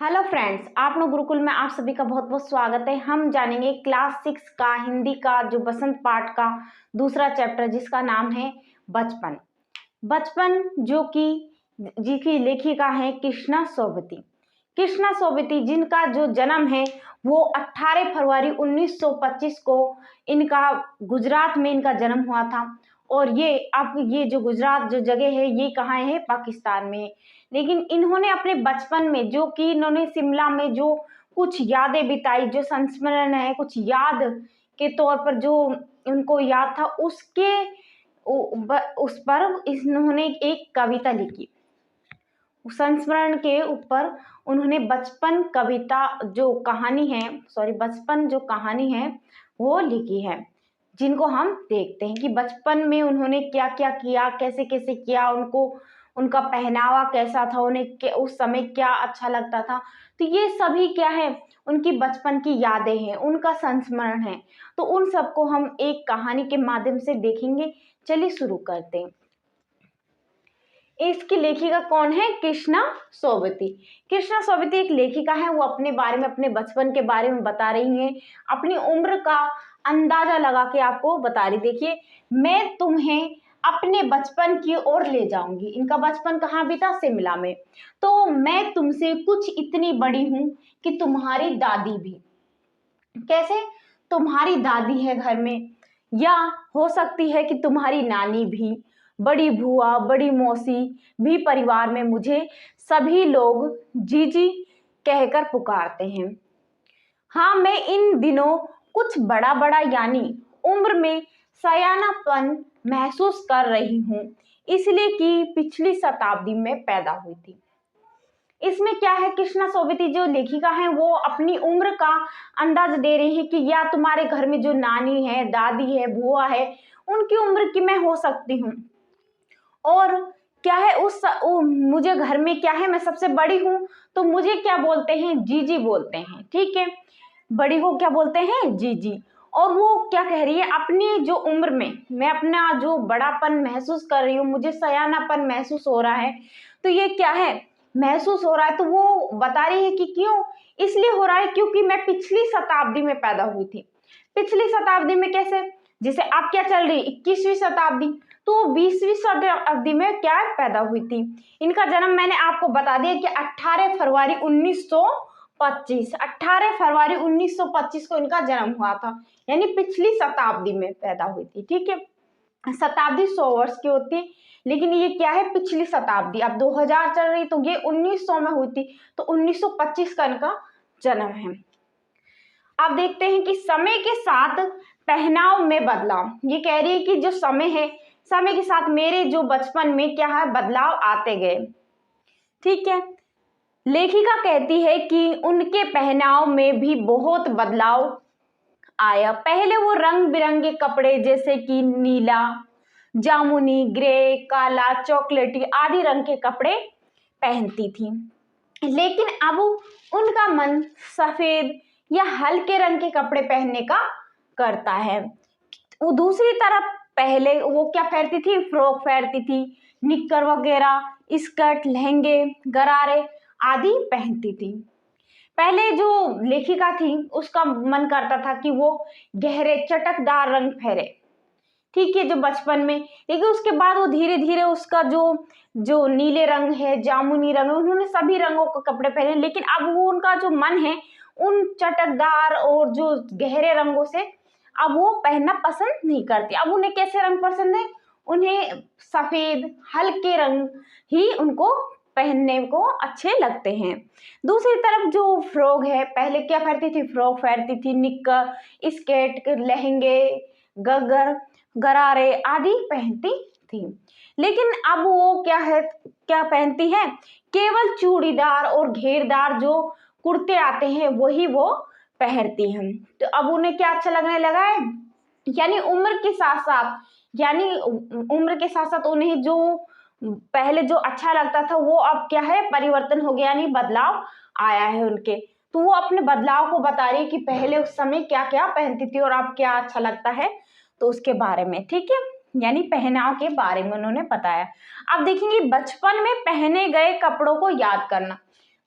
Hello friends, आप लोग गुरुकुल में आप सभी का बहुत बहुत स्वागत है। हम जानेंगे क्लास 6 का हिंदी का जो बसंत पाठ का दूसरा चैप्टर जिसका नाम है बचपन। बचपन जो कि जिसकी लेखिका है कृष्णा सोबती। कृष्णा सोबती जिनका जो जन्म है वो 18 फरवरी 1925 को इनका गुजरात में इनका जन्म हुआ था। और ये जो गुजरात जो जगह है ये कहाँ है? पाकिस्तान में है। लेकिन इन्होंने अपने बचपन में जो कि इन्होंने शिमला में जो कुछ यादें बिताई, जो संस्मरण है, कुछ याद के तौर पर जो उनको याद था उस पर इन्होंने एक कविता लिखी। संस्मरण के ऊपर उन्होंने बचपन कविता जो कहानी है बचपन जो कहानी है वो लिखी है, जिनको हम देखते हैं कि बचपन में उन्होंने क्या क्या किया, कैसे कैसे किया, उनका पहनावा कैसा था, उन्हें उस समय क्या अच्छा लगता था। तो ये सभी क्या है? उनकी बचपन की यादें हैं, उनका संस्मरण है। तो उन सबको हम एक कहानी के माध्यम से देखेंगे। चलिए शुरू करते हैं। इसकी लेखिका कौन है? कृष्णा सोबती। कृष्णा सोबती एक लेखिका है। वो अपने बारे में, अपने बचपन के बारे में बता रही हैं, अपनी उम्र का अंदाजा लगा के आपको बता रही। देखिए, मैं तुम्हें अपने बचपन की ओर ले जाऊंगी। इनका बचपन कहाँ बीता? शिमला में। तो मैं तुमसे कुछ इतनी बड़ी हूं कि तुम्हारी दादी भी। कैसे? तुम्हारी दादी है घर में, या हो सकती है कि तुम्हारी नानी भी, बड़ी बुआ, बड़ी मौसी भी परिवार में मुझे सभी लोग जीजी कहकर पुकारते हैं। हाँ, मैं इन दिनों कुछ बड़ा बड़ा यानी उम्र में सयानापन महसूस कर रही हूँ, इसलिए कि पिछली शताब्दी में पैदा हुई थी। इसमें क्या है? कृष्णा सोबती जो लेखिका है वो अपनी उम्र का अंदाज दे रही है कि या तुम्हारे घर में जो नानी है, दादी है, बुआ है, उनकी उम्र की मैं हो सकती हूँ। और क्या है मुझे घर में क्या है, मैं सबसे बड़ी हूँ, तो मुझे क्या बोलते हैं? जीजी बोलते हैं। ठीक है, बड़ी को क्या बोलते हैं? जीजी। और वो क्या कह रही है? अपनी जो उम्र में मैं अपना जो बड़ापन महसूस कर रही हूँ, मुझे सयानापन महसूस हो रहा है। तो ये क्या है? महसूस हो रहा है। तो वो बता रही है कि क्यों? इसलिए हो रहा है क्योंकि मैं पिछली शताब्दी में पैदा हुई थी। पिछली शताब्दी में कैसे? जैसे आप क्या चल रही 21वीं शताब्दी, तो 20वीं शताब्दी में क्या पैदा हुई थी। इनका जन्म मैंने आपको बता दिया कि 18 फरवरी 1925, 18 फरवरी 1925 को इनका जन्म हुआ था, यानी पिछली शताब्दी में पैदा हुई थी। ठीक है, शताब्दी 100 वर्ष की होती है, लेकिन ये क्या है? पिछली शताब्दी। अब 2000 चल रही, तो ये 1900 में हुई थी, तो 1925 का इनका जन्म है। आप देखते हैं कि समय के साथ पहनाव में बदलाव। ये कह रही है कि जो समय है, समय के साथ मेरे जो बचपन में क्या है? बदलाव आते गए। ठीक है, लेखिका कहती है कि उनके पहनाव में भी बहुत बदलाव आया। पहले वो रंग बिरंगे कपड़े जैसे कि नीला, जामुनी, ग्रे, काला, चॉकलेटी आदि रंग के कपड़े पहनती थी, लेकिन अब उनका मन सफेद या हल्के रंग के कपड़े पहनने का करता है। वो दूसरी तरफ पहले वो क्या पहनती थी? फ्रॉक पहनती थी, निक्कर वगैरह, स्कर्ट, लहंगे, गरारे आदि पहनती थी। पहले जो लेखिका थी उसका मन करता था कि वो गहरे चटकदार रंग पहने। ठीक है, जो बचपन में, लेकिन उसके बाद वो धीरे धीरे उसका जो जो नीले रंग है, जामुनी रंग है, उन्होंने सभी रंगों के कपड़े पहने। लेकिन अब वो उनका जो मन है उन चटकदार और जो गहरे रंगों से अब वो पहनना पसंद नहीं करती। अब उन्हें कैसे रंग पसंद है? उन्हें सफेद हल्के रंग ही उनको पहनने को अच्छे लगते हैं। दूसरी तरफ जो फ्रॉक है, पहले क्या पहनती थी? फ्रॉक पहनती थी, निक्कर, स्कर्ट, लहंगे, गगर, गरारे आदि पहनती थी। लेकिन अब वो क्या पहनती है? केवल चूड़ीदार और घेरदार जो कुर्ते आते हैं वही वो पहनती हैं। तो अब उन्हें क्या अच्छा लगने लगा है? यानी उम्र के साथ साथ उन्हें जो पहले जो अच्छा लगता था वो अब क्या है? परिवर्तन हो गया, यानी बदलाव आया है उनके। तो वो अपने बदलाव को बता रही है कि पहले उस समय क्या क्या पहनती थी और अब क्या अच्छा लगता है, तो उसके बारे में। ठीक है, यानी पहनाव के बारे में उन्होंने बताया। अब देखेंगे बचपन में पहने गए कपड़ों को याद करना।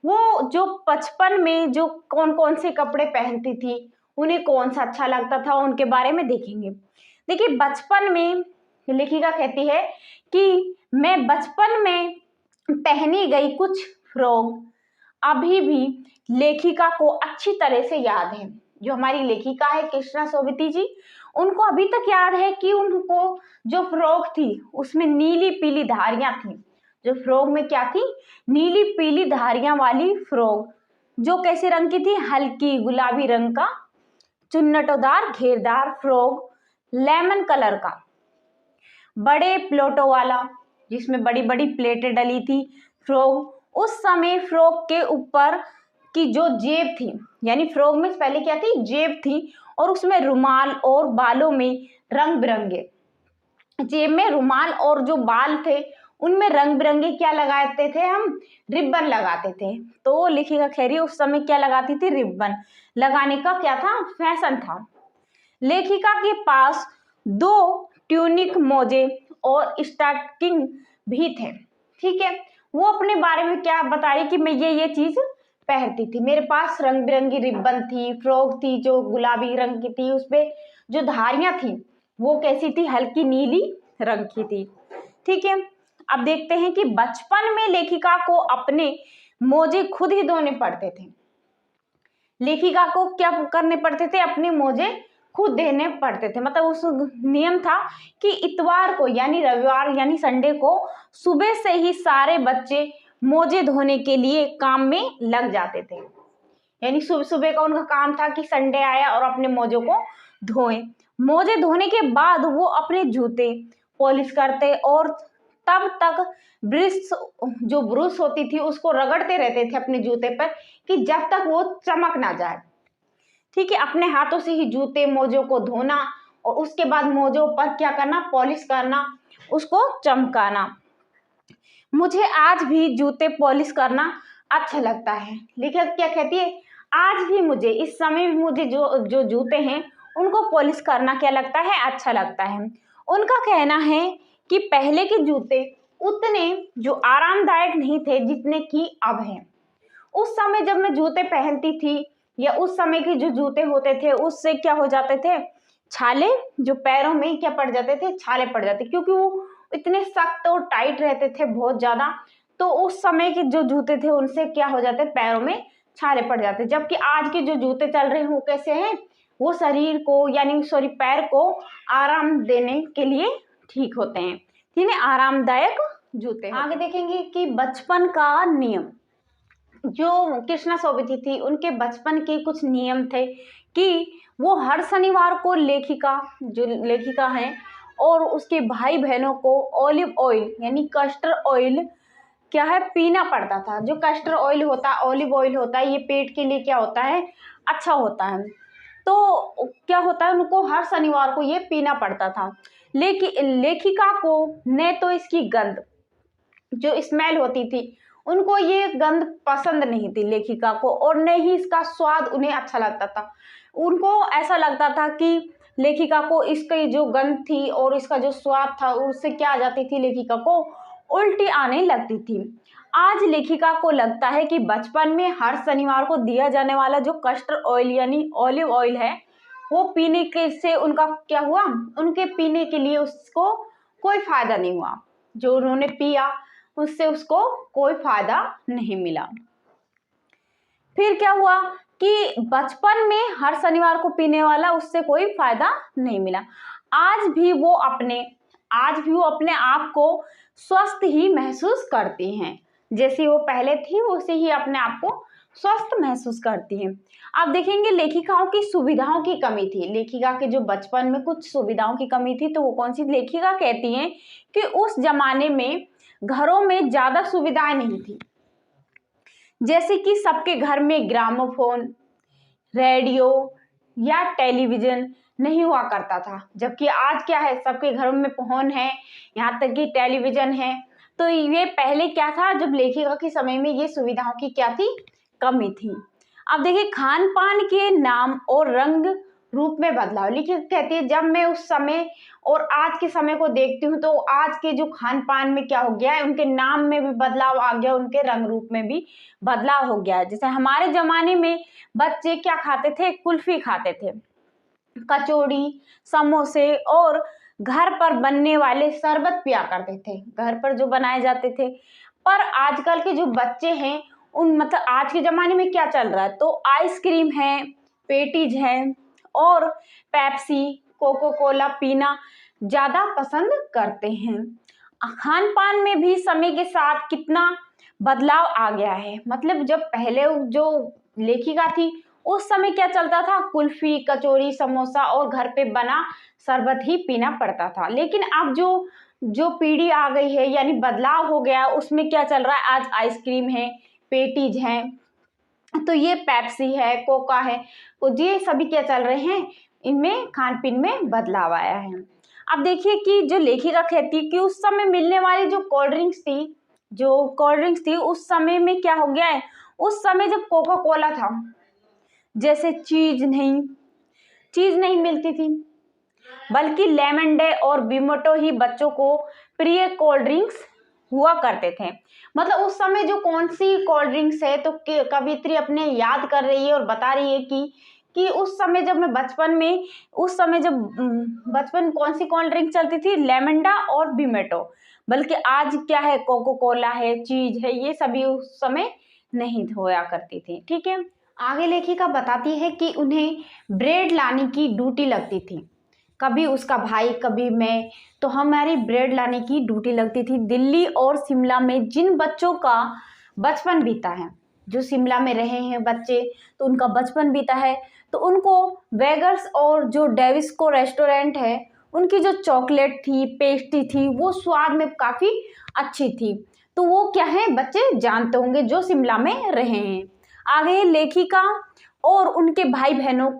वो जो बचपन में जो कौन कौन से कपड़े पहनती थी, उन्हें कौन सा अच्छा लगता था, उनके बारे में देखेंगे। देखिए, बचपन में लेखिका कहती है कि मैं बचपन में पहनी गई कुछ फ्रॉक अभी भी लेखिका को अच्छी तरह से याद है। जो हमारी लेखिका है कृष्णा सोबती जी, उनको अभी तक याद है कि उनको जो फ्रॉक थी उसमें नीली पीली धारियां थी। जो फ्रॉक में क्या थी? नीली पीली धारियां वाली फ्रॉक, जो कैसे रंग की थी? हल्की गुलाबी रंग का चुन्नटोदार घेरदार फ्रॉक, लेमन कलर का, बड़े प्लेटों वाला, जिसमें बड़ी बड़ी प्लेटें डली थी फ्रॉक। उस समय फ्रॉक के ऊपर की जो जेब थी, यानी फ्रॉक में पहले क्या थी? जेब थी, और उसमें रुमाल और बालों में रंग बिरंगे, जेब में रुमाल और जो बाल थे उनमें रंग बिरंगे क्या लगाते थे? हम रिबन लगाते थे। तो लेखिका कह रही है उस समय क्या लगाती थी? रिबन लगाने का क्या था? फैशन था। लेखिका के पास 2 ट्यूनिक मोजे और स्टॉकिंग भी थे। ठीक है, वो अपने बारे में क्या बता रही कि मैं ये चीज पहनती थी, मेरे पास रंग बिरंगी रिबन थी, फ्रॉक थी जो गुलाबी रंग की थी, उसपे जो धारियां थी वो कैसी थी? हल्की नीली रंग की थी। ठीक है, अब देखते हैं कि बचपन में लेखिका को अपने मोजे खुद ही धोने पड़ते थे। लेखिका को क्या करने पड़ते थे? अपने मोजे खुद देने पड़ते थे। मतलब उस नियम था कि इतवार को यानी रविवार यानी संडे को सुबह से ही सारे बच्चे मोजे धोने के लिए काम में लग जाते थे। यानी सुबह सुबह का उनका काम था कि संडे आया और अपने मोजों को धोएं। मोजे धोने के बाद वो अपने जूते पॉलिश करते और तब तक जो ब्रश होती थी उसको रगड़ते रहते थे अपने जूते पर कि जब तक वो चमक ना जाए। ठीक है, अपने हाथों से ही जूते मोजों को धोना और उसके बाद मोजों पर क्या करना? पॉलिश करना, उसको चमकाना। मुझे आज भी जूते पॉलिश करना अच्छा लगता है। लेखक क्या कहती है? आज भी मुझे इस समय में मुझे जो जो जूते हैं उनको पॉलिश करना क्या लगता है? अच्छा लगता है। उनका कहना है कि पहले के जूते उतने जो आरामदायक नहीं थे जितने कि अब हैं। उस समय जब मैं जूते पहनती थी या उस समय के जो जूते होते थे उससे क्या हो जाते थे? छाले जो पैरों में क्या पड़ जाते थे? छाले पड़ जाते, क्योंकि वो इतने सख्त और टाइट रहते थे बहुत ज्यादा। तो उस समय के जो जूते थे उनसे क्या हो जाते? पैरों में छाले पड़ जाते। जबकि आज के जो जूते चल रहे हैं वो कैसे हैं? वो शरीर को यानी सॉरी पैर को आराम देने के लिए ठीक होते हैं। ठीक है, आरामदायक जूते। आगे देखेंगे कि बचपन का नियम। जो कृष्णा सोबती थी उनके बचपन के कुछ नियम थे कि वो हर शनिवार को लेखिका जो लेखिका हैं और उसके भाई बहनों को ऑलिव ऑयल यानी कस्टर्ड ऑयल क्या है? पीना पड़ता था। जो कस्टर्ड ऑयल होता है, ऑलिव ऑयल होता है, ये पेट के लिए क्या होता है? अच्छा होता है। तो क्या होता है? उनको हर शनिवार को ये पीना पड़ता था। लेकिन लेखिका को न तो इसकी गंध जो स्मेल होती थी उनको ये गंध पसंद नहीं थी लेखिका को, और न ही इसका स्वाद उन्हें अच्छा लगता था। उनको ऐसा लगता था कि लेखिका को इसकी जो गंध थी और इसका जो स्वाद था उससे क्या आ जाती थी? लेखिका को उल्टी आने लगती थी। आज लेखिका को लगता है कि बचपन में हर शनिवार को दिया जाने वाला जो कस्टर्ड ऑयल यानी ऑलिव ऑयल है वो पीने के से उनका क्या हुआ? उनके पीने के लिए उसको कोई फायदा नहीं हुआ। जो उन्होंने पिया उससे उसको कोई फायदा नहीं मिला। फिर क्या हुआ कि बचपन में हर शनिवार को पीने वाला उससे कोई फायदा नहीं मिला। आज भी वो अपने आप को स्वस्थ ही महसूस करती हैं। जैसी वो पहले थी वैसे ही अपने आप को स्वस्थ महसूस करती हैं। अब देखेंगे लेखिकाओं की सुविधाओं की कमी थी। लेखिका के जो बचपन में कुछ सुविधाओं की कमी थी तो वो कौन सी? लेखिका कहती हैं कि उस जमाने में घरों में ज्यादा सुविधाएं नहीं थी। जैसे कि सबके घर में ग्रामोफोन, रेडियो या टेलीविजन नहीं हुआ करता था। जबकि आज क्या है? सबके घरों में फोन है, यहाँ तक कि टेलीविजन है। तो ये पहले क्या था? जब लेखिका के समय में ये सुविधाओं की क्या थी? कमी थी। अब देखिए खान पान के नाम और रंग रूप में बदलाव। लेखिका कहती है जब मैं उस समय और आज के समय को देखती हूँ तो आज के जो खान पान में क्या हो गया है, उनके नाम में भी बदलाव आ गया, उनके रंग रूप में भी बदलाव हो गया है। जैसे हमारे जमाने में बच्चे क्या खाते थे, कुल्फी खाते थे, कचौड़ी, समोसे और घर पर बनने वाले शरबत पिया करते थे, घर पर जो बनाए जाते थे। पर आजकल के जो बच्चे हैं उन मतलब आज के ज़माने में क्या चल रहा है, तो आइसक्रीम है, पेटीज है और पेप्सी, कोको कोला पीना ज़्यादा पसंद करते हैं। खान पान में भी समय के साथ कितना बदलाव आ गया है। मतलब जब पहले जो लेखिका थी उस समय क्या चलता था, कुल्फी, कचौरी, समोसा और घर पे बना शरबत ही पीना पड़ता था। लेकिन अब जो जो पीढ़ी आ गई है यानी बदलाव हो गया, उसमें क्या चल रहा है, आज आइसक्रीम है, पेटीज हैं, तो ये पेप्सी है, कोका है, तो ये सभी क्या चल रहे हैं, इनमें खान पीन में बदलाव आया है। अब देखिए कि जो लेखिका कहती है कि उस समय मिलने वाली जो कोल्ड ड्रिंक्स थी उस समय में क्या हो गया है, उस समय जब कोका कोला था, जैसे चीज नहीं मिलती थी, बल्कि लेमन डे और बिमोटो ही बच्चों को प्रिय कोल्ड ड्रिंक्स हुआ करते थे। मतलब उस समय जो कौन सी कोल्ड ड्रिंक्स है, तो कवित्री अपने याद कर रही है और बता रही है कि उस समय जब मैं बचपन कौन सी कोल्ड ड्रिंक चलती थी, लेमंडा और बिमेटो, बल्कि आज क्या है, कोको कोला है, चीज है, ये सभी उस समय नहीं होया करती थी। ठीक है, आगे लेखिका बताती है कि उन्हें ब्रेड लाने की ड्यूटी लगती थी, कभी उसका भाई कभी मैं, तो हमारी ब्रेड लाने की ड्यूटी लगती थी। दिल्ली और शिमला में जिन बच्चों का बचपन बीता है, जो शिमला में रहे हैं बच्चे, तो उनका बचपन बीता है, तो उनको वेगर्स और जो डेविस्को रेस्टोरेंट है, उनकी जो चॉकलेट थी, पेस्ट्री थी, वो स्वाद में काफ़ी अच्छी थी। तो वो क्या है, बच्चे जानते होंगे जो शिमला में रहे हैं। आगे लेखिका और उनके भाई बहनों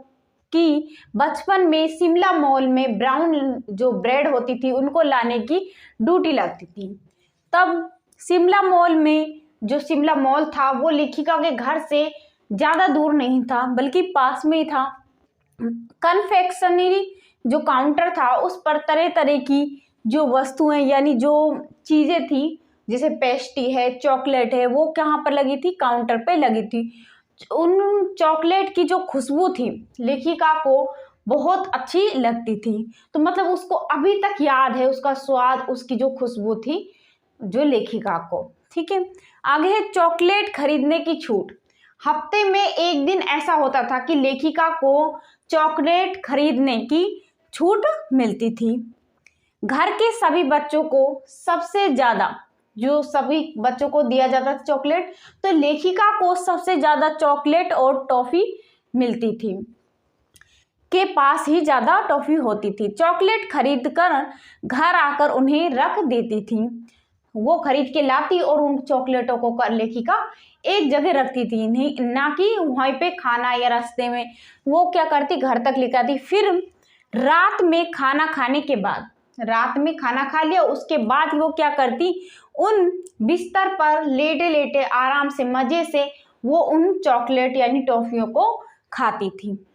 कि बचपन में शिमला मॉल में ब्राउन जो ब्रेड होती थी उनको लाने की ड्यूटी लगती थी। तब शिमला मॉल था वो लेखिका के घर से ज़्यादा दूर नहीं था, बल्कि पास में ही था। कन्फेक्शनरी जो काउंटर था उस पर तरह तरह की जो वस्तुएं यानी जो चीज़ें थी, जैसे पेस्ट्री है, चॉकलेट है, वो कहाँ पर लगी थी, काउंटर पे लगी थी। उन चॉकलेट की जो खुशबू थी लेखिका को बहुत अच्छी लगती थी, तो मतलब उसको अभी तक याद है उसका स्वाद, उसकी जो खुशबू थी जो लेखिका को। ठीक है, आगे है चॉकलेट खरीदने की छूट। हफ्ते में एक दिन ऐसा होता था कि लेखिका को चॉकलेट खरीदने की छूट मिलती थी। घर के सभी बच्चों को सबसे ज़्यादा जो सभी बच्चों को दिया जाता था चॉकलेट, तो लेखिका को सबसे ज़्यादा चॉकलेट और टॉफ़ी मिलती थी, के पास ही ज़्यादा टॉफ़ी होती थी। चॉकलेट खरीद कर घर आकर उन्हें रख देती थी, वो खरीद के लाती और उन चॉकलेटों को लेखिका एक जगह रखती थी, नहीं ना कि वहीं पे खाना या रास्ते में, वो क्या करती, घर तक लेकर आती। फिर रात में खाना खा लिया, उसके बाद वो क्या करती, उन बिस्तर पर लेटे लेटे आराम से मजे से वो उन चॉकलेट यानी टॉफियों को खाती थी।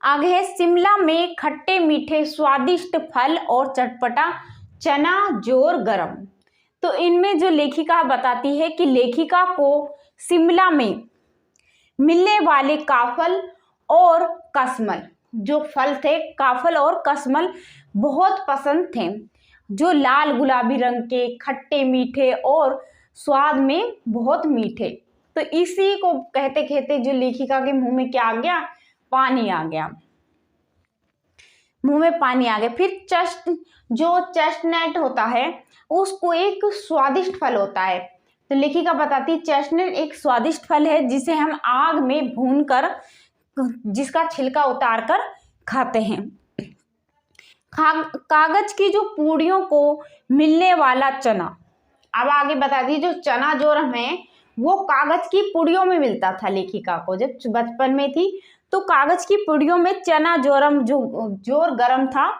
आगे है शिमला में खट्टे मीठे स्वादिष्ट फल और चटपटा चना जोर गरम। तो इनमें जो लेखिका बताती है कि लेखिका को शिमला में मिलने वाले काफल और कसमल, जो फल थे काफल और कसमल बहुत पसंद थे, जो लाल गुलाबी रंग के, खट्टे मीठे और स्वाद में बहुत मीठे। तो इसी को कहते कहते जो लेखिका के मुंह में क्या आ गया, पानी आ गया, मुंह में पानी आ गया। फिर चेस्टनट होता है, उसको एक स्वादिष्ट फल होता है। तो लेखिका बताती है चेस्टनट एक स्वादिष्ट फल है जिसे हम आग में भूनकर, जिसका छिलका उतार कर खाते हैं। कागज की जो पूड़ियों को मिलने वाला चना। अब आगे बता दी जो चना जोरम है वो कागज की पुड़ियों में मिलता था लेखिका को, जब बचपन में थी तो कागज की पुड़ियों में चना जोरम जो जोर गरम था।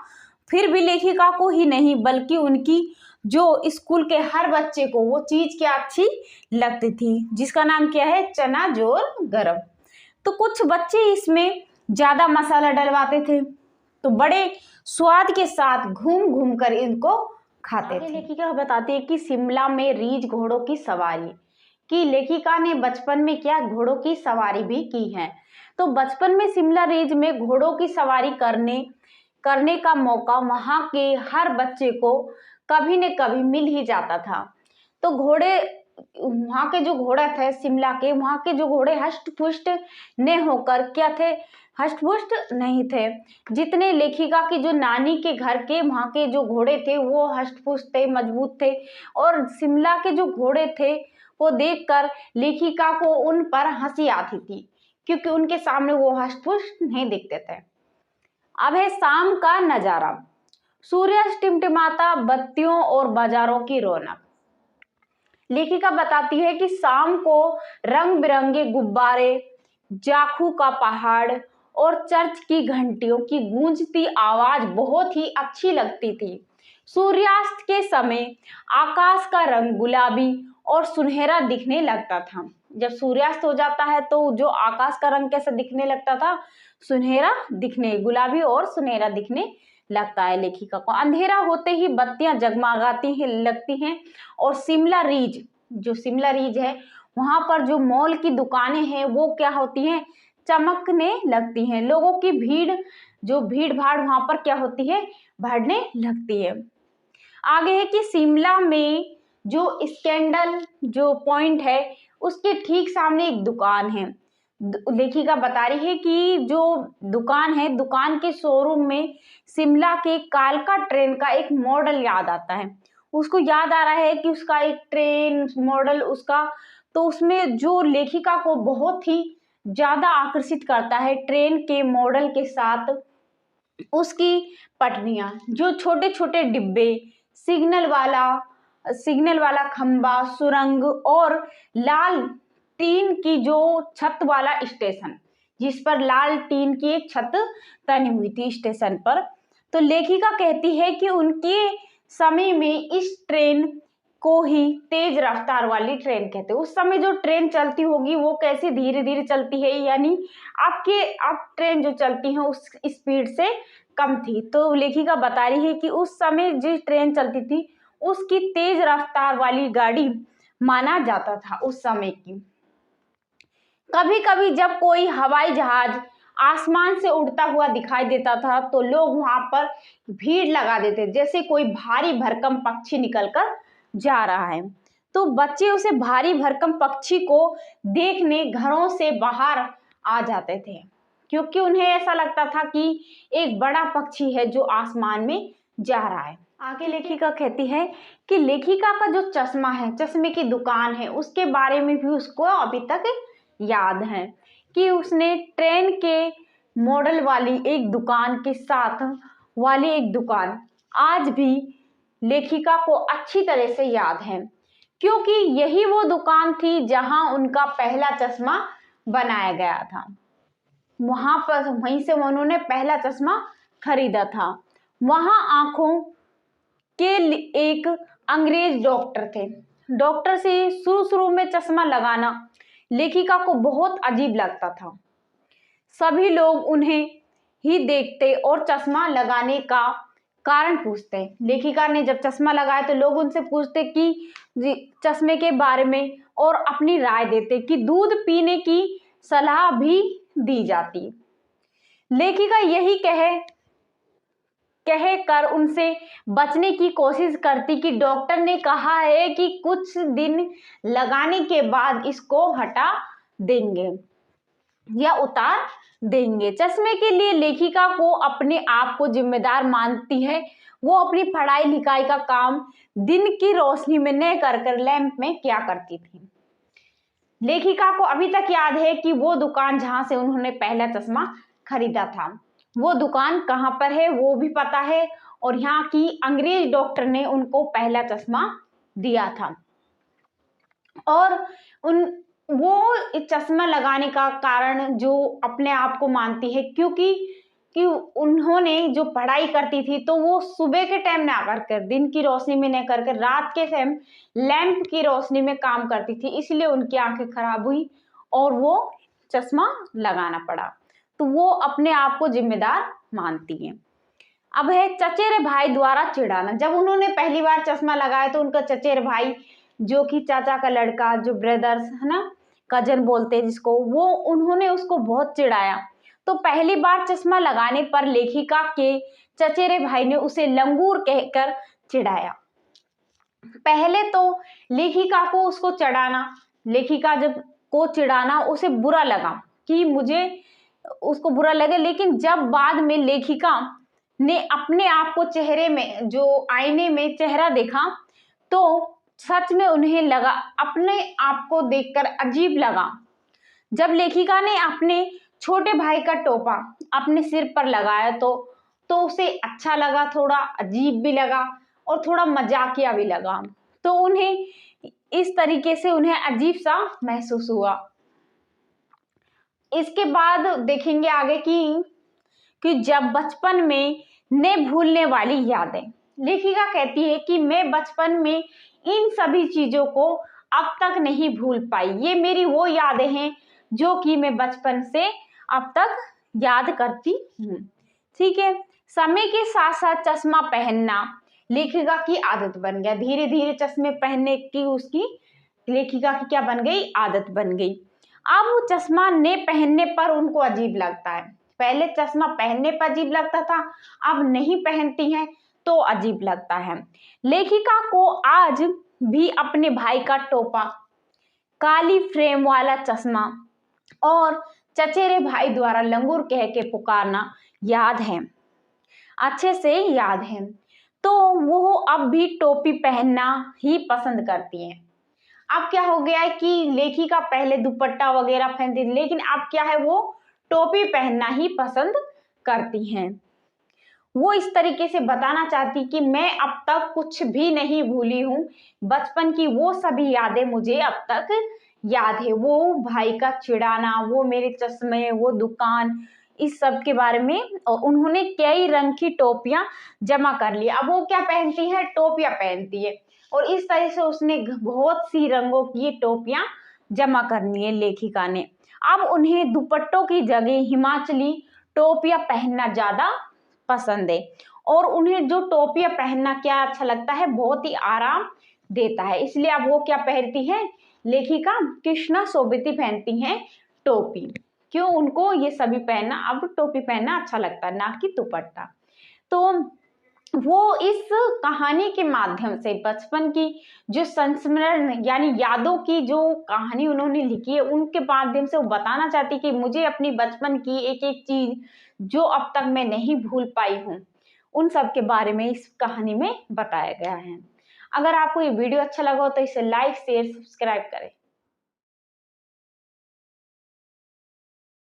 फिर भी लेखिका को ही नहीं बल्कि उनकी जो स्कूल के हर बच्चे को वो चीज क्या अच्छी लगती थी, जिसका नाम क्या है, चना जोर गरम। तो कुछ बच्चे इसमें ज़्यादा मसाला डलवाते थे, तो बड़े स्वाद के साथ घूम घूम कर इनको खाते थे। लेखिका बताती है कि शिमला में रीछ घोड़ों की सवारी, कि लेखिका ने बचपन में क्या घोड़ों की सवारी भी की है। तो बचपन में शिमला रेंज में घोड़ों की सवारी करने का मौका वहाँ के हर बच्चे को कभी न कभी मिल ही जाता था। तो घोड़े, वहाँ के जो घोड़े थे शिमला के, वहाँ के जो घोड़े हष्ट पुष्ट न होकर क्या थे, हष्ट पुष्ट नहीं थे। जितने लेखिका की जो नानी के घर के वहाँ के जो घोड़े थे वो हष्ट पुष्ट थे, मजबूत थे, और शिमला के जो घोड़े थे वो देखकर लेखिका को उन पर हंसी आती थी, क्योंकि उनके सामने वो हष्ट पुष्ट नहीं दिखते थे। अब है शाम का नजारा। सूर्यास्त टिमटिमाता, बत्तियों और बाजारों की रौनक। लेखिका बताती है कि शाम को रंग बिरंगे गुब्बारे, जाखू का पहाड़ और चर्च की घंटियों की गूंजती आवाज बहुत ही अच्छी लगती थी। सूर्यास्त के समय आकाश का रंग गुलाबी और सुनहरा दिखने लगता था। जब सूर्यास्त हो जाता है तो जो आकाश का रंग कैसा दिखने लगता था, सुनहरा दिखने, गुलाबी और सुनहरा दिखने लगता है। लेखिका को अंधेरा होते ही बत्तियां जगमगाती ही लगती हैं, और शिमला रिज, जो शिमला रिज है वहां पर जो मॉल की दुकानें हैं वो क्या होती हैं, चमकने लगती हैं। लोगों की भीड़, जो भीड़ भाड़ वहां पर क्या होती है, बढ़ने लगती है। आगे है कि शिमला में जो स्कैंडल जो पॉइंट है उसके ठीक सामने एक दुकान है। लेखिका बता रही है कि जो दुकान है, दुकान के शोरूम में शिमला के कालका ट्रेन का एक मॉडल याद आता है। उसको याद आ रहा है कि उसका एक ट्रेन मॉडल उसका, तो उसमें जो लेखिका को बहुत ही ज्यादा आकर्षित करता है ट्रेन के मॉडल के साथ उसकी पटरियां, जो छोटे छोटे डिब्बे, सिग्नल वाला खंबा, सुरंग और लाल टीन की जो छत वाला स्टेशन, जिस पर लाल टीन की एक छत तनी हुई थी स्टेशन पर। तो लेखिका कहती है कि उनके समय में इस ट्रेन को ही तेज रफ्तार वाली ट्रेन कहते हैं। उस समय जो ट्रेन चलती होगी वो कैसे धीरे धीरे चलती है, यानी अब ट्रेन जो चलती है उस स्पीड से कम थी। तो लेखिका बता रही है कि उस समय जिस ट्रेन चलती थी उसकी तेज रफ्तार वाली गाड़ी माना जाता था उस समय की। कभी कभी जब कोई हवाई जहाज आसमान से उड़ता हुआ दिखाई देता था तो लोग वहां पर भीड़ लगा देते, जैसे कोई भारी भरकम पक्षी निकलकर जा रहा है। तो बच्चे उसे भारी भरकम पक्षी को देखने घरों से बाहर आ जाते थे, क्योंकि उन्हें ऐसा लगता था कि एक बड़ा पक्षी है जो आसमान में जा रहा है। आगे लेखिका कहती है कि लेखिका का जो चश्मा है, चश्मे की दुकान है, उसके बारे में भी उसको अभी तक याद है कि उसने ट्रेन के मॉडल वाली एक दुकान के साथ वाली एक दुकान आज भी लेखिका को अच्छी तरह से याद है, क्योंकि यही वो दुकान थी जहां उनका पहला चश्मा बनाया गया था। वहां पर वहीं से उन्होंने पहला चश्मा खरीदा था। वहां आंखों के एक अंग्रेज डॉक्टर थे। डॉक्टर से शुरू शुरू में चश्मा लगाना लेखिका को बहुत अजीब लगता था। सभी लोग उन्हें ही देखते और चश्मा लगाने का कारण पूछते। लेखिका ने जब चश्मा लगाया तो लोग उनसे पूछते कि चश्मे के बारे में और अपनी राय देते, कि दूध पीने की सलाह भी दी जाती। लेखिका यही कह कर उनसे बचने की कोशिश करती कि डॉक्टर ने कहा है कि कुछ दिन लगाने के बाद इसको हटा देंगे या उतार देंगे। चश्मे के लिए लेखिका को अपने आप को जिम्मेदार मानती है। वो अपनी पढ़ाई लिखाई का काम दिन की रोशनी में न कर लैंप में क्या करती थी। लेखिका को अभी तक याद है कि वो दुकान जहां से उन्होंने पहला चश्मा खरीदा था, वो दुकान कहाँ पर है वो भी पता है, और यहाँ की अंग्रेज डॉक्टर ने उनको पहला चश्मा दिया था। और वो चश्मा लगाने का कारण जो अपने आप को मानती है, क्योंकि उन्होंने जो पढ़ाई करती थी तो वो सुबह के टाइम ना कर दिन की रोशनी में न कर रात के टाइम लैंप की रोशनी में काम करती थी, इसलिए उनकी आंखें खराब हुई और वो चश्मा लगाना पड़ा। तो वो अपने आप को जिम्मेदार मानती हैं। अब है चचेरे भाई द्वारा चिढ़ाना। जब उन्होंने पहली बार चश्मा लगाया तो उनका चचेरे भाई, जो कि चाचा का लड़का, जो ब्रदर्स है ना, कजन बोलते हैं जिसको, वो उन्होंने उसको बहुत चिढ़ाया। तो पहली बार चश्मा लगाने पर लेखिका के चचेरे भाई ने उसे लंगूर कहकर चिढ़ाया। पहले तो लेखिका को उसको चिढ़ाना, लेखिका जब को चिढ़ाना उसे बुरा लगा कि मुझे उसको बुरा लगे, लेकिन जब बाद में लेखिका ने अपने आप को चेहरे में, जो आईने में चेहरा देखा, तो सच में उन्हें लगा, अपने आप को देखकर अजीब लगा। जब लेखिका ने अपने छोटे भाई का टोपा अपने सिर पर लगाया तो उसे अच्छा लगा, थोड़ा अजीब भी लगा और थोड़ा मजाकिया भी लगा। तो उन्हें इस तरीके से उन्हें अजीब सा महसूस हुआ। इसके बाद देखेंगे आगे कि जब बचपन में न भूलने वाली यादें। लेखिका कहती है कि मैं बचपन में इन सभी चीजों को अब तक नहीं भूल पाई। ये मेरी वो यादें हैं जो कि मैं बचपन से अब तक याद करती हूँ। ठीक है। समय के साथ साथ चश्मा पहनना लेखिका की आदत बन गया। धीरे धीरे चश्मे पहनने की उसकी, लेखिका की क्या बन गई, आदत बन गई। अब वो चश्मा न पहनने पर उनको अजीब लगता है। पहले चश्मा पहनने पर अजीब लगता था, अब नहीं पहनती हैं तो अजीब लगता है। लेखिका को आज भी अपने भाई का टोपा, काली फ्रेम वाला चश्मा और चचेरे भाई द्वारा लंगूर कह के पुकारना याद है, अच्छे से याद है। तो वो अब भी टोपी पहनना ही पसंद करती हैं। अब क्या हो गया है कि लेखिका पहले दुपट्टा वगैरह पहनती थी, लेकिन अब क्या है, वो टोपी पहनना ही पसंद करती हैं। वो इस तरीके से बताना चाहती कि मैं अब तक कुछ भी नहीं भूली हूँ, बचपन की वो सभी यादें मुझे अब तक याद है। वो भाई का चिढ़ाना, वो मेरे चश्मे, वो दुकान, इस सब के बारे में। और उन्होंने कई रंग की टोपियां जमा कर ली। अब वो क्या पहनती है, टोपियां पहनती है। और इस तरह से उसने बहुत सी रंगों की टोपियां जमा करनी है लेखिका ने। अब उन्हें दुपट्टों की जगह हिमाचली टोपियां पहनना ज्यादा पसंद है। और उन्हें जो टोपियां पहनना क्या अच्छा लगता है, बहुत ही आराम देता है। इसलिए अब वो क्या पहनती है, लेखिका कृष्णा सोबती पहनती हैं टोपी। क्यों, उनको ये सभी पहनना, अब टोपी पहनना अच्छा लगता है, ना कि दुपट्टा। तो वो इस कहानी के माध्यम से बचपन की जो संस्मरण यानी यादों की जो कहानी उन्होंने लिखी है, उनके माध्यम से वो बताना चाहती कि मुझे अपनी बचपन की एक एक चीज जो अब तक मैं नहीं भूल पाई हूँ, उन सब के बारे में इस कहानी में बताया गया है। अगर आपको ये वीडियो अच्छा लगा हो तो इसे लाइक शेयर सब्सक्राइब करें।